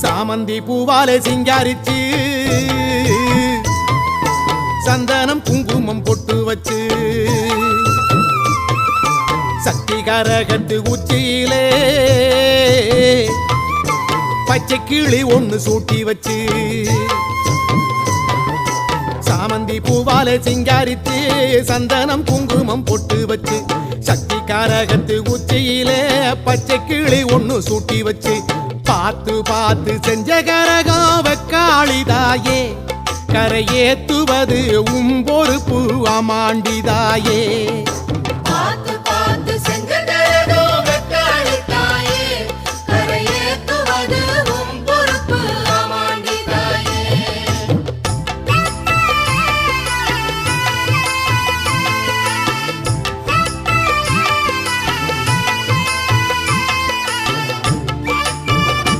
சாமந்தி பூவாலே சிங்காரிச்சு சந்தனம் குங்குமம் பொட்டு வச்சு சக்தி கரகத்து உச்சியிலே பச்சை கிளி ஒண்ணு சூட்டி வச்சு சாமந்தி பூவாலே சிங்காரித்து சந்தனம் குங்குமம் பொட்டு வச்சு சக்தி கரகத்து உச்சியிலே பச்சை கிளி ஒண்ணு சூட்டி வச்சு பார்த்து பார்த்து செஞ்ச கரகம் வெக்காளிதாயே கரையேத்துவது உம்பொறுப்பு அமாண்டிதாயே